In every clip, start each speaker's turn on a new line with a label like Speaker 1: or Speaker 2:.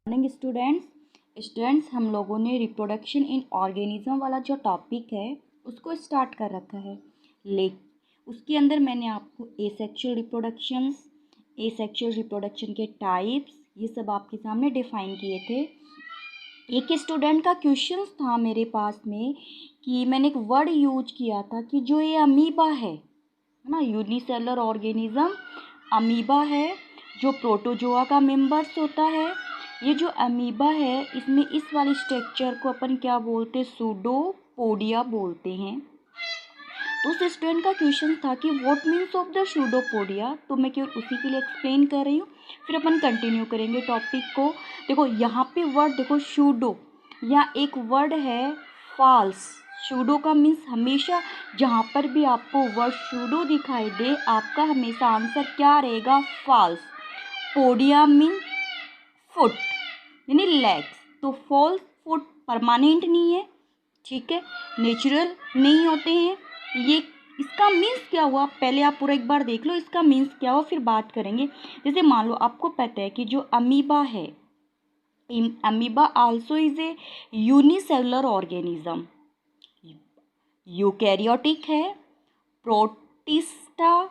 Speaker 1: Morning students हम लोगों ने रिप्रोडक्शन इन ऑर्गेनिज्म वाला जो टॉपिक है उसको स्टार्ट कर रखा है। उसके अंदर मैंने आपको एसेक्सुअल रिप्रोडक्शन के टाइप्स ये सब आपके सामने डिफाइन किए थे। एक स्टूडेंट का क्वेश्चन था मेरे पास में कि मैंने एक वर्ड यूज किया था कि जो ये अमीबा है ना, यूनिसेलुलर ऑर्गेनिज्म अमीबा है जो प्रोटोजोआ का मेंबर्स होता है। ये जो अमीबा है इसमें इस वाले स्ट्रक्चर को अपन क्या बोलते हैं, सूडोपोडिया बोलते हैं। तो उस स्टूडेंट का क्वेश्चन था कि what means of the pseudopodia, तो मैं केवल उसी के लिए एक्सप्लेन कर रही हूँ, फिर अपन कंटिन्यू करेंगे टॉपिक को। देखो यहाँ पे वर्ड देखो सूडो, यहाँ एक वर्ड है फॉल्स। सूडो का मीन्स हमेशा जहाँ पर भी आपको वर्ड सूडो दिखाई दे आपका हमेशा आंसर क्या रहेगा, फॉल्स। पोडिया मीन फुट यानी लेग्स, तो फॉल्स फुट परमानेंट नहीं है, ठीक है, नेचुरल नहीं होते हैं ये। इसका मीन्स क्या हुआ, पहले आप पूरा एक बार देख लो इसका मीन्स क्या हुआ, फिर बात करेंगे। जैसे मान लो आपको पता है कि जो अमीबा है, amoeba also is a unicellular organism, eukaryotic है, प्रोटिस्टा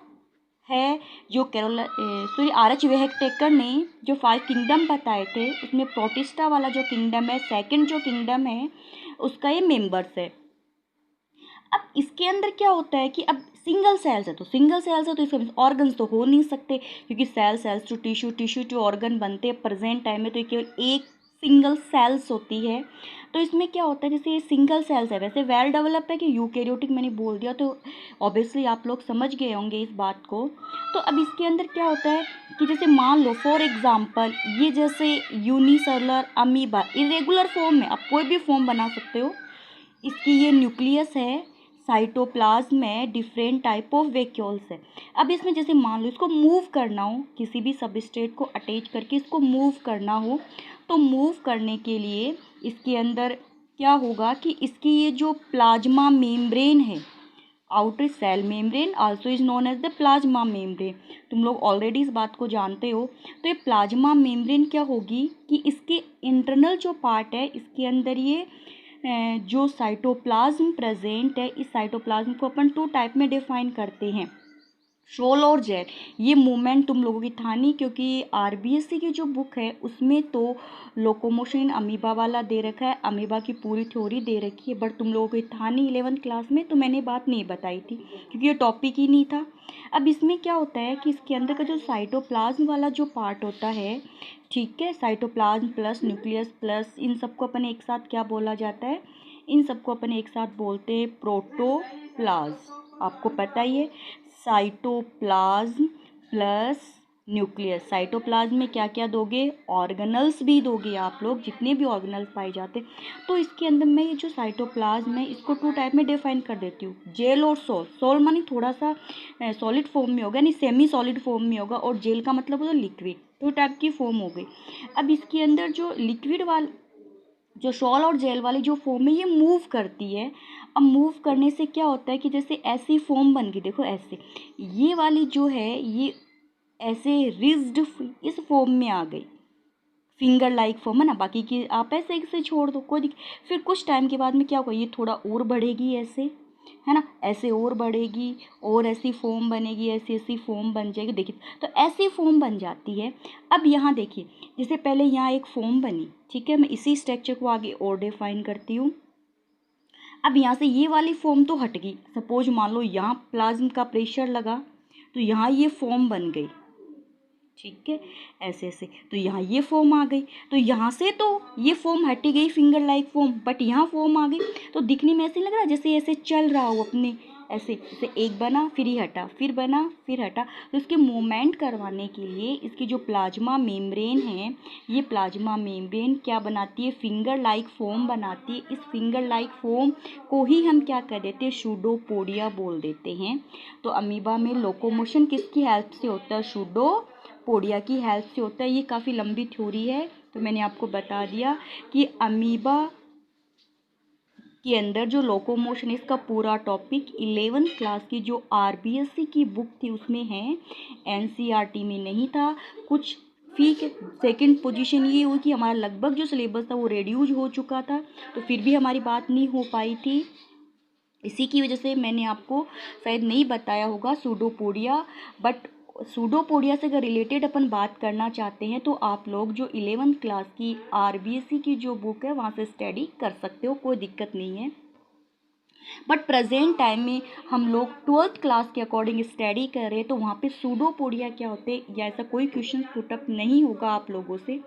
Speaker 1: है, जो आर.एच. वेहरटेकर ने जो 5 किंगडम बताए थे उसमें प्रोटिस्टा वाला जो किंगडम है, सेकंड जो किंगडम है उसका ये मेंबर्स है। अब इसके अंदर क्या होता है कि अब सिंगल सेल्स है तो इसका ऑर्गन्स तो हो नहीं सकते, क्योंकि cells to tissue to organ बनते हैं। प्रेजेंट टाइम में तो ये केवल एक सिंगल सेल्स होती है। तो इसमें क्या होता है, जैसे ये सिंगल सेल्स है, वैसे वेल डेवलप है कि यूकैरियोटिक मैंने बोल दिया तो ऑब्वियसली आप लोग समझ गए होंगे इस बात को। तो अब इसके अंदर क्या होता है कि जैसे मान लो फॉर एग्जांपल ये जैसे यूनिसेलुलर अमीबा इरेगुलर फॉर्म में, आप कोई भी फॉर्म बना सकते हो। इसकी ये न्यूक्लियस है, साइटोप्लाज्म में डिफरेंट टाइप ऑफ वैक्यूल्स है। अब इसमें जैसे मान लो इसको मूव करना हो, किसी भी सबस्ट्रेट को अटैच करके इसको मूव करना हो, तो मूव करने के लिए इसके अंदर क्या होगा कि इसकी ये जो प्लाज्मा मेम्ब्रेन है, outer cell membrane also is known as the plasma membrane, तुम लोग ऑलरेडी इस बात को जानते हो। तो ये प्लाज्मा मेम्ब्रेन क्या होगी कि इसके इंटरनल जो पार्ट है इसके अंदर ये जो साइटोप्लाज्म प्रेजेंट है, इस साइटोप्लाज्म को अपन 2 टाइप में डिफाइन करते हैं, शॉल और जेल। ये मूवमेंट तुम लोगों की था नहीं, क्योंकि आरबीएससी की जो बुक है उसमें तो लोकोमोशन इन अमीबा वाला दे रखा है, अमीबा की पूरी थ्योरी दे रखी है, बट तुम लोगों की था नहीं 11th क्लास में, तो मैंने बात नहीं बताई थी क्योंकि ये टॉपिक ही नहीं था। अब इसमें क्या होता है कि इसके अंदर का जो साइटोप्लाज्म वाला जो पार्ट होता है, ठीक है, साइटोप्लाज्म प्लस न्यूक्लियस प्लस इन सबको अपन एक साथ क्या बोला जाता है, इन सबको अपन एक साथ बोलते हैं प्रोटोप्लाज्म। आपको पता ही है साइटोप्लाज्म प्लस न्यूक्लियस, साइटोप्लाज्म में क्या क्या दोगे, ऑर्गेनल्स भी दोगे आप लोग, जितने भी ऑर्गेनल्स पाए जाते हैं। तो इसके अंदर मैं ये जो साइटोप्लाज्म है इसको 2 टाइप में डिफाइन कर देती हूँ, जेल और सोल मानी थोड़ा सा सॉलिड फॉर्म में होगा, यानी सेमी सॉलिड फॉर्म में होगा, और जेल का मतलब होता है लिक्विड, 2 टाइप की फॉर्म हो गई। अब इसके अंदर जो लिक्विड वाला जो शॉल और जेल वाली जो फॉर्म है ये मूव करती है। अब मूव करने से क्या होता है कि जैसे ऐसी फॉर्म बन गई, देखो ऐसे, ये वाली जो है ये ऐसे रिज्ड इस फॉर्म में आ गई, फिंगर लाइक फॉर्म है ना, बाकी की आप ऐसे छोड़ दो कोई फिर कुछ टाइम के बाद में क्या होगा, ये थोड़ा और बढ़ेगी ऐसे, है ना, ऐसे और बढ़ेगी और ऐसी फॉर्म बनेगी, ऐसी फॉर्म बन जाएगी। देखिए तो ऐसी फॉर्म बन जाती है। अब यहाँ देखिए जैसे पहले यहाँ एक फॉर्म बनी, ठीक है, मैं इसी स्ट्रक्चर को आगे और डिफाइन करती हूँ। अब यहाँ से ये वाली फॉर्म तो हट गई, सपोज मान लो यहाँ प्लाज्म का प्रेशर लगा तो यहाँ ये फॉर्म बन गई, ठीक है, ऐसे तो यहाँ ये फॉर्म आ गई, तो यहाँ से तो ये फॉर्म हटी गई फिंगर लाइक फॉर्म, बट यहाँ फॉर्म आ गई, तो दिखने में ऐसे लग रहा है जैसे ऐसे चल रहा हो अपने, ऐसे जैसे एक बना फिर ही हटा, फिर बना फिर हटा। तो इसके मूवमेंट करवाने के लिए इसकी जो प्लाज्मा मेम्ब्रेन है, ये प्लाज्मा मेम्ब्रेन क्या बनाती है, फिंगर लाइक फॉर्म बनाती है। इस फिंगर लाइक फॉर्म को ही हम क्या कह देते हैं, सूडोपोडिया बोल देते हैं। तो अमीबा में लोकोमोशन किसकी हेल्प से होता है, सूडोपोडिया की हेल्प से होता है। ये काफ़ी लंबी थ्योरी है, तो मैंने आपको बता दिया कि अमीबा के अंदर जो लोकोमोशन, इसका पूरा टॉपिक 11th क्लास की जो आरबीएससी की बुक थी उसमें है, एनसीईआरटी में नहीं था। कुछ ठीक है, सेकंड पोजीशन ये हुई कि हमारा लगभग जो सिलेबस था वो रिड्यूस हो चुका था, तो फिर भी हमारी बात नहीं हो पाई थी। इसी की वजह से मैंने आपको शायद नहीं बताया होगा सूडोपोडिया, बट सूडोपोडिया से अगर रिलेटेड अपन बात करना चाहते हैं तो आप लोग जो 11th क्लास की RBSE की जो बुक है वहाँ से स्टडी कर सकते हो, कोई दिक्कत नहीं है। बट प्रेजेंट टाइम में हम लोग 12th क्लास के अकॉर्डिंग स्टडी कर रहे हैं, तो वहाँ पे सूडोपोडिया क्या होते हैं या ऐसा कोई क्वेश्चन पुटअप नहीं होगा आप लोगों से।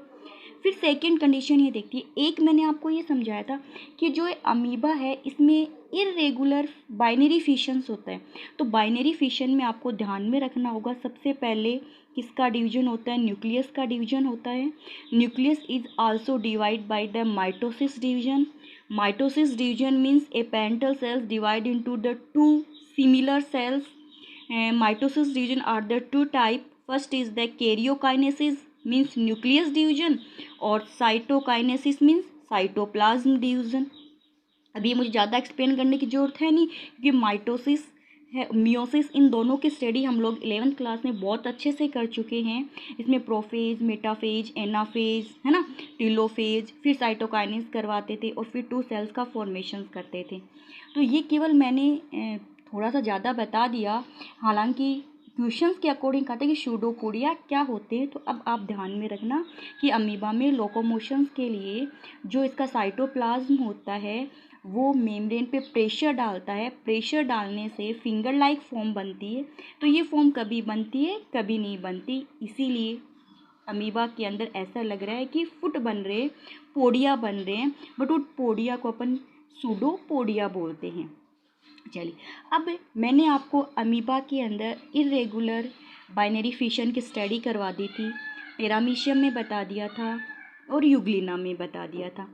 Speaker 1: फिर सेकंड कंडीशन ये देखती है, एक मैंने आपको ये समझाया था कि जो अमीबा है इसमें इरेगुलर बाइनरी फिशंस होता है। तो बाइनरी फिशन में आपको ध्यान में रखना होगा, सबसे पहले किसका डिवीजन होता है, न्यूक्लियस का डिवीजन होता है। Nucleus is also divide by the mitosis division. Mitosis division means A parental cells divide into the two similar cells. Mitosis division are the two type. First is the karyokinesis means nucleus division और cytokinesis means cytoplasm division. अभी मुझे ज़्यादा explain करने की ज़रूरत है नहीं, क्योंकि माइटोसिस है मियोसिस इन दोनों की स्टडी हम लोग 11th क्लास में बहुत अच्छे से कर चुके हैं। इसमें प्रोफेज, मेटाफेज, एनाफेज है ना, टीलोफेज, फिर साइटोकाइनेस करवाते थे और फिर 2 सेल्स का फॉर्मेशन करते थे। तो ये केवल मैंने थोड़ा सा ज़्यादा बता दिया, हालांकि क्वेश्चंस के अकॉर्डिंग कहते हैं कि सूडोपोडिया क्या होते हैं। तो अब आप ध्यान में रखना कि अमीबा में लोकोमोशंस के लिए जो इसका साइटोप्लाज्म होता है वो मेम्ब्रेन पे प्रेशर डालता है, प्रेशर डालने से फिंगर लाइक फॉर्म बनती है। तो ये फॉर्म कभी बनती है कभी नहीं बनती, इसीलिए अमीबा के अंदर ऐसा लग रहा है कि फुट बन रहे, पोडिया बन रहे हैं, बट वो पोडिया को अपन सूडोपोडिया बोलते हैं। चलिए, अब मैंने आपको अमीबा के अंदर इरेगुलर बाइनरी फिशन की स्टडी करवा दी थी, पैरामीशियम में बता दिया था और यूग्लिना में बता दिया था।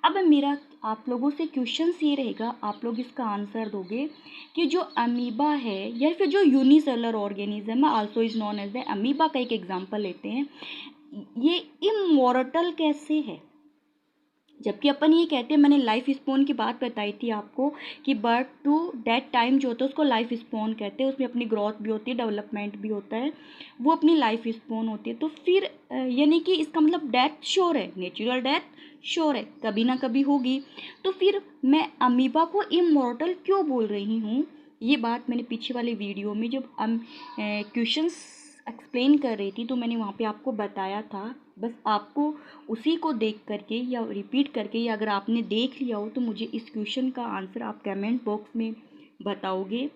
Speaker 1: अब मेरा आप लोगों से क्वेश्चंस ये रहेगा, आप लोग इसका आंसर दोगे कि जो अमीबा है या फिर जो यूनिसेलुलर ऑर्गेनिज्म है also is known as the amoeba का एक एग्जांपल लेते हैं, ये इमॉर्टल कैसे है। जबकि अपन ये कहते हैं, मैंने लाइफ स्पॉन की बात बताई थी आपको कि बर्थ टू डेथ टाइम जो होता है उसको लाइफ स्पॉन कहते हैं, उसमें अपनी ग्रोथ भी होती है, डेवलपमेंट भी होता है, वो अपनी लाइफ स्पॉन होती है। तो फिर यानी कि इसका मतलब डेथ श्योर है, नेचुरल डेथ श्योर है, कभी ना कभी होगी। तो फिर मैं अमीबा को इमॉर्टल क्यों बोल रही हूँ, ये बात मैंने पीछे वाले वीडियो में जब क्वेश्चंस एक्सप्लेन कर रही थी तो मैंने वहाँ पे आपको बताया था। बस आपको उसी को देख करके या रिपीट करके, या अगर आपने देख लिया हो तो मुझे इस क्वेश्चन का आंसर आप कमेंट बॉक्स में बताओगे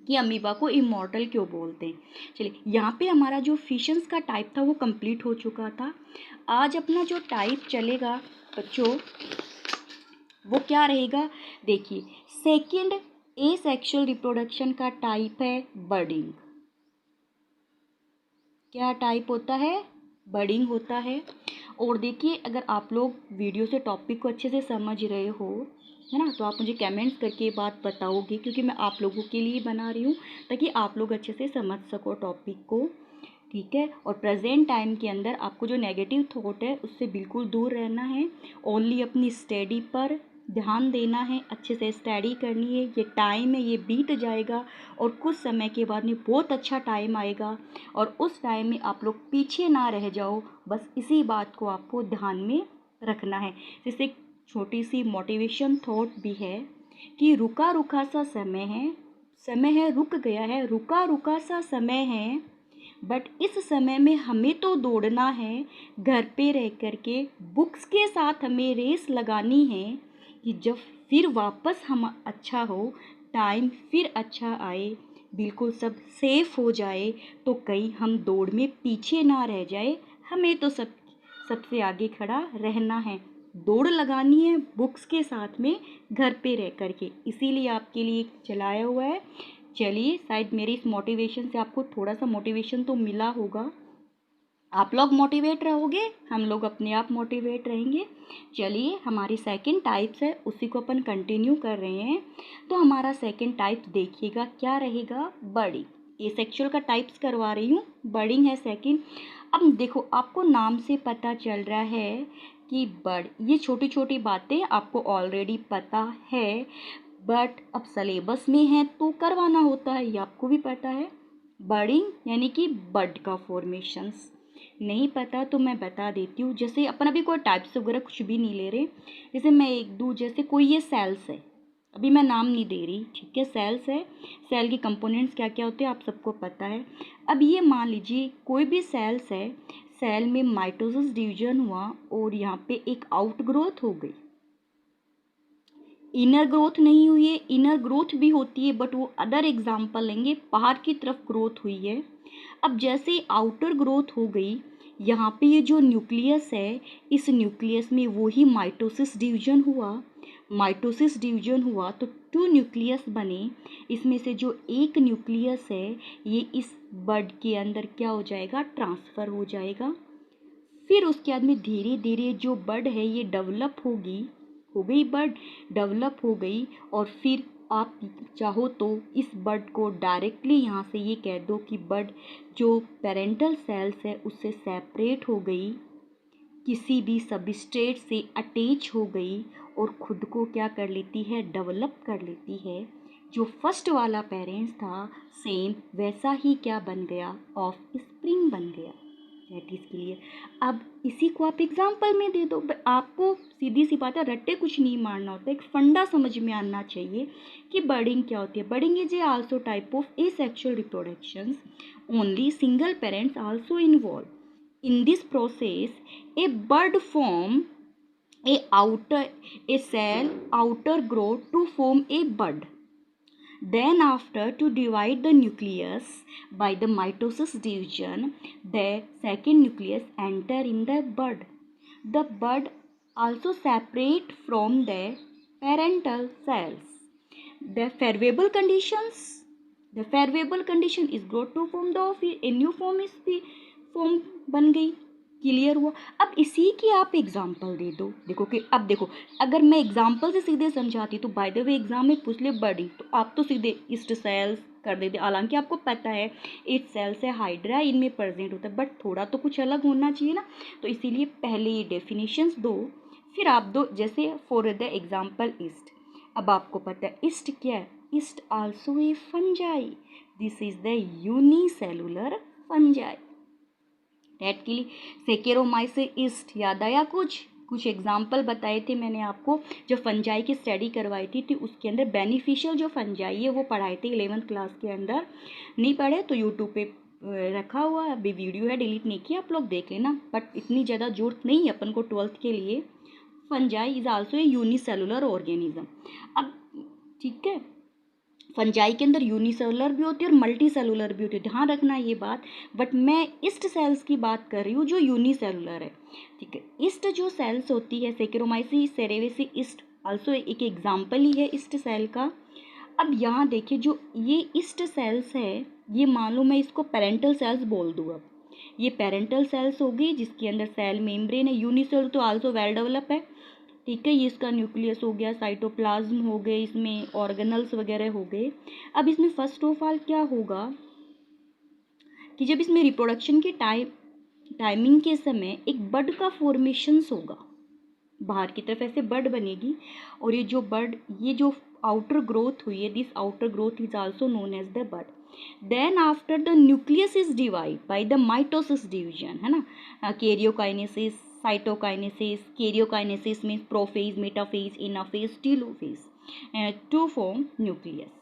Speaker 1: कि अमीबा को इमॉर्टल क्यों बोलते हैं। चलिए, यहाँ पे हमारा जो फिशंस का टाइप था वो कंप्लीट हो चुका था। आज अपना जो टाइप चलेगा बच्चों वो क्या रहेगा, देखिए सेकंड एसेक्सुअल रिप्रोडक्शन का टाइप है बर्डिंग। क्या टाइप होता है, बर्डिंग होता है। और देखिए, अगर आप लोग वीडियो से टॉपिक को अच्छे से समझ रहे हो है ना, तो आप मुझे कमेंट्स करके ये बात बताओगे, क्योंकि मैं आप लोगों के लिए बना रही हूँ ताकि आप लोग अच्छे से समझ सको टॉपिक को, ठीक है। और प्रेजेंट टाइम के अंदर आपको जो नेगेटिव थॉट है उससे बिल्कुल दूर रहना है, ओनली अपनी स्टडी पर ध्यान देना है, अच्छे से स्टडी करनी है। ये टाइम है, ये बीत जाएगा और कुछ समय के बाद में बहुत अच्छा टाइम आएगा और उस टाइम में आप लोग पीछे ना रह जाओ, बस इसी बात को आपको ध्यान में रखना है। जैसे एक छोटी सी मोटिवेशन थॉट भी है कि रुका रुका सा समय है, समय है रुक गया है, रुका रुका सा समय है, बट इस समय में हमें तो दौड़ना है, घर पे रह कर के बुक्स के साथ हमें रेस लगानी है कि जब फिर वापस हम अच्छा हो, टाइम फिर अच्छा आए, बिल्कुल सब सेफ हो जाए, तो कहीं हम दौड़ में पीछे ना रह जाए। हमें तो सबसे आगे खड़ा रहना है, दौड़ लगानी है बुक्स के साथ में घर पे रह कर के, इसीलिए आपके लिए चलाया हुआ है। चलिए, शायद मेरी इस मोटिवेशन से आपको थोड़ा सा मोटिवेशन तो मिला होगा, आप लोग मोटिवेट रहोगे, हम लोग अपने आप मोटिवेट रहेंगे। चलिए, हमारी सेकंड टाइप्स है उसी को अपन कंटिन्यू कर रहे हैं। तो हमारा सेकंड टाइप देखिएगा क्या रहेगा, बर्डिंग। एसेक्सुअल का टाइप्स करवा रही हूँ, बर्डिंग है सेकंड। अब देखो, आपको नाम से पता चल रहा है कि बर्ड, ये छोटी छोटी बातें आपको ऑलरेडी पता है, बट अब सिलेबस में है तो करवाना होता है, ये आपको भी पता है। बर्डिंग यानी कि बर्ड का फॉर्मेशंस। नहीं पता तो मैं बता देती हूँ। जैसे अपन अभी कोई टाइप्स वगैरह कुछ भी नहीं ले रहे, जैसे मैं एक दो, जैसे कोई ये सेल्स है, अभी मैं नाम नहीं दे रही, ठीक है। सेल्स है, सेल के कंपोनेंट्स क्या क्या होते हैं आप सबको पता है। अब ये मान लीजिए कोई भी सेल्स है, सेल में माइटोसिस डिवीजन हुआ और यहाँ पे एक आउट ग्रोथ हो गई, इनर ग्रोथ नहीं हुई है। इनर ग्रोथ भी होती है बट वो अदर एग्जाम्पल लेंगे, बाहर की तरफ ग्रोथ हुई है। अब जैसे आउटर ग्रोथ हो गई, यहाँ पे ये जो न्यूक्लियस है, इस न्यूक्लियस में वही माइटोसिस डिवीजन हुआ। माइटोसिस डिवीजन हुआ तो 2 न्यूक्लियस बने, इसमें से जो एक न्यूक्लियस है ये इस बड के अंदर क्या हो जाएगा, ट्रांसफ़र हो जाएगा। फिर उसके बाद में धीरे धीरे जो बड है ये डेवलप होगी, हो गई बड, डेवलप हो गई। और फिर आप चाहो तो इस बड को डायरेक्टली यहाँ से ये कह दो कि बड जो पेरेंटल सेल्स है उससे सेपरेट हो गई, किसी भी सबस्ट्रेट से अटैच हो गई और खुद को क्या कर लेती है, डेवलप कर लेती है। जो फर्स्ट वाला पेरेंट्स था सेम वैसा ही क्या बन गया, ऑफ स्प्रिंग बन गया। That is clear. अब इसी को आप एग्जाम्पल में दे दो, आपको सीधी सी बात है, रट्टे कुछ नहीं मारना होता, एक फंडा समझ में आना चाहिए कि बर्डिंग क्या होती है। Budding is a also type of asexual reproductions, only single parents also involve in this process. A bud form a cell outer growth to form a bud. Then after to divide the nucleus by the mitosis division, the second nucleus enter in the bud. The bud also separate from the parental cells. The favorable conditions, the favorable condition is growth to form the a new form is the form बन गई। Clear हुआ। अब इसी की आप example दे दो। देखो कि अब देखो, अगर मैं एग्जाम्पल से सीधे समझाती तो बाय द वे एग्जाम में पूछ ले बर्डिंग, तो आप तो सीधे ईस्ट सेल्स कर देते। हालांकि आपको पता है 8 सेल्स है, हाइड्रा इनमें प्रेजेंट होता है, बट थोड़ा तो कुछ अलग होना चाहिए ना। तो इसीलिए पहले ये डेफिनेशंस दो, फिर आप दो, जैसे फॉर द एग्जाम्पल ईस्ट। अब आपको पता है ईस्ट क्या है, east also a fungi, this is the unicellular fungi. That के लिए सेकेरोमाइसिस ईस्ट याद आया, कुछ एग्जाम्पल बताए थे मैंने आपको, जो फंजाई की स्टडी करवाई थी उसके अंदर बेनिफिशियल जो फंजाई है वो पढ़ाए थे 11th क्लास के अंदर। नहीं पढ़े तो यूट्यूब पे रखा हुआ अभी वीडियो है, डिलीट नहीं किया, आप लोग देख लेना। बट इतनी ज़्यादा जरूरत नहीं है अपन को 12th के लिए। Fungi is also a unicellular organism. अब ठीक है, फंजाई के अंदर यूनिसेलुलर भी होती है और मल्टी सेलुलर भी होती है, ध्यान रखना ये बात। बट मैं ईस्ट सेल्स की बात कर रही हूँ जो यूनिसेलुलर है, ठीक है। ईस्ट जो सेल्स होती है, सेकेरोमाइसिस सेरेवेसिस ईस्ट आल्सो एक एग्जाम्पल ही है ईस्ट सेल का। अब यहाँ देखिए, जो ये ईस्ट सेल्स है, ये मान लो मैं इसको पेरेंटल सेल्स बोल दूँ। अब ये पेरेंटल सेल्स होगी जिसके अंदर सेल मेम्ब्रेन है, यूनिसेलुलर तो आल्सो वेल डेवलप है, ठीक है। ये इसका न्यूक्लियस हो गया, साइटोप्लाज्म हो गए, इसमें ऑर्गेनल्स वगैरह हो गए। अब इसमें फर्स्ट ऑफ ऑल क्या होगा कि जब इसमें रिप्रोडक्शन की टाइमिंग के समय एक बड का फॉर्मेशंस होगा, बाहर की तरफ ऐसे बड बनेगी। और ये जो बड, ये जो आउटर ग्रोथ हुई है, this outer growth is also known as the bud. Then after the nucleus is divide by the mitosis division, है ना, karyokinesis, cytokinesis. Karyokinesis means prophase, metaphase, anaphase, telophase to form nucleus.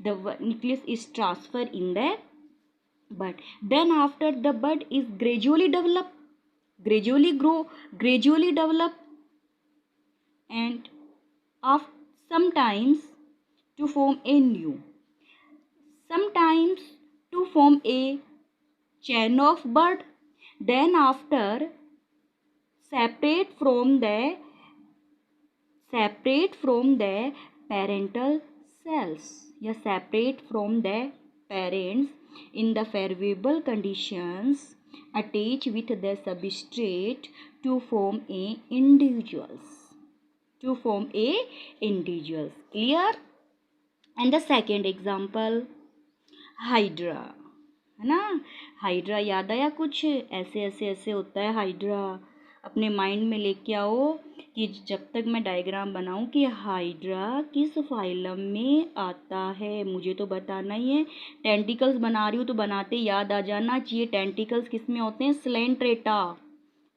Speaker 1: The nucleus is transferred in the bud. Then after the bud is gradually develop, gradually grow, gradually develop, and after sometimes to form a new, sometimes to form a chain of bud. Then after separate from the parental cells, या separate from the parents in the favorable conditions, attach with the substrate to form a individuals, clear। and the second example hydra, है ना। Hydra याद आया कुछ, ऐसे ऐसे ऐसे होता है हाइड्रा, अपने माइंड में लेके आओ कि जब तक मैं डायग्राम बनाऊं कि हाइड्रा किस फाइलम में आता है मुझे तो बताना ही है। टेंटिकल्स बना रही हूँ तो बनाते याद आ जाना चाहिए टेंटिकल्स किस में होते हैं, स्लेंट्रेटा,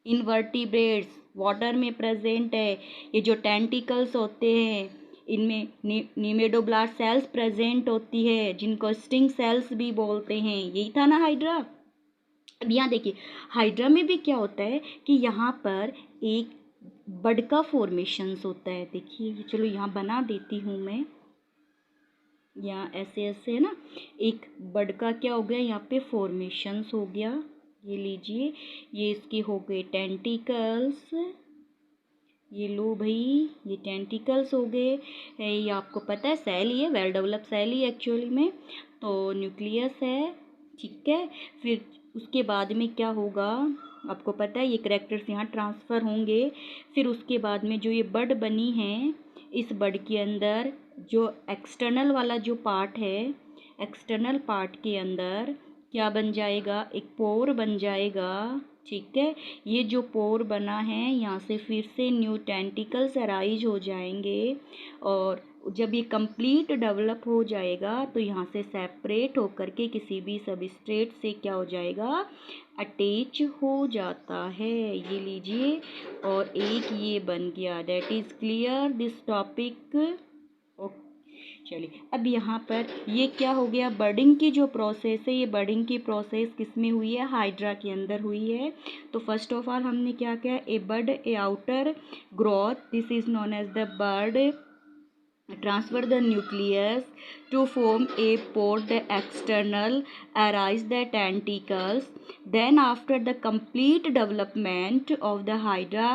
Speaker 1: इनवर्टिब्रेट्स, वाटर में प्रेजेंट है। ये जो टेंटिकल्स होते हैं इनमें निमेडोब्लास्ट सेल्स प्रेजेंट होती है जिनको स्टिंग सेल्स भी बोलते हैं। यही था ना हाइड्रा। अब यहाँ देखिए हाइड्रा में भी क्या होता है कि यहाँ पर एक बड का फॉर्मेशंस होता है। देखिए चलो यहाँ बना देती हूँ मैं, यहाँ ऐसे ऐसे है ना, एक बड का क्या हो गया यहाँ पे फॉर्मेशंस हो गया। ये लीजिए ये इसके हो गए टेंटिकल्स, ये लो भाई ये टेंटिकल्स हो गए। ये आपको पता है सेल ही है, वेल डेवलप सेल ही एक्चुअली में, तो न्यूक्लियस है, ठीक है। फिर उसके बाद में क्या होगा आपको पता है, ये करैक्टर्स यहाँ ट्रांसफ़र होंगे। फिर उसके बाद में जो ये बड बनी है, इस बड के अंदर जो एक्सटर्नल वाला जो पार्ट है, एक्सटर्नल पार्ट के अंदर क्या बन जाएगा, एक पोर बन जाएगा, ठीक है। ये जो पोर बना है यहाँ से फिर से न्यू टेंटिकल्स अराइज हो जाएंगे और जब ये कंप्लीट डेवलप हो जाएगा तो यहाँ से सेपरेट होकर के किसी भी सबस्ट्रेट से क्या हो जाएगा, अटैच हो जाता है। ये लीजिए और एक ये बन गया। That is clear this topic. Okay चलिए अब यहाँ पर ये क्या हो गया, बर्डिंग की जो प्रोसेस है, ये बर्डिंग की प्रोसेस किस में हुई है, हाइड्रा के अंदर हुई है। तो फर्स्ट ऑफ ऑल हमने क्या किया, a bud a outer growth, this is known as the bud, transfer the nucleus to form a pore, the external arise the tentacles, then after the complete development of the hydra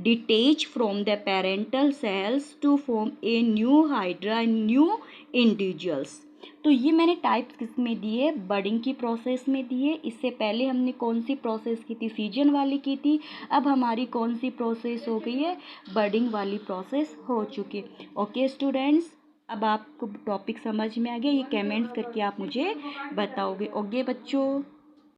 Speaker 1: detach from the parental cells to form a new hydra, new individuals। तो ये मैंने types किस में दिए, बर्डिंग की process में दिए। इससे पहले हमने कौन सी प्रोसेस की थी, फिजन वाली की थी। अब हमारी कौन सी प्रोसेस हो गई है, बर्डिंग वाली प्रोसेस हो चुकी है। ओके स्टूडेंट्स, अब आपको टॉपिक समझ में आ गया, ये कमेंट्स करके आप मुझे बताओगे। ओके बच्चों।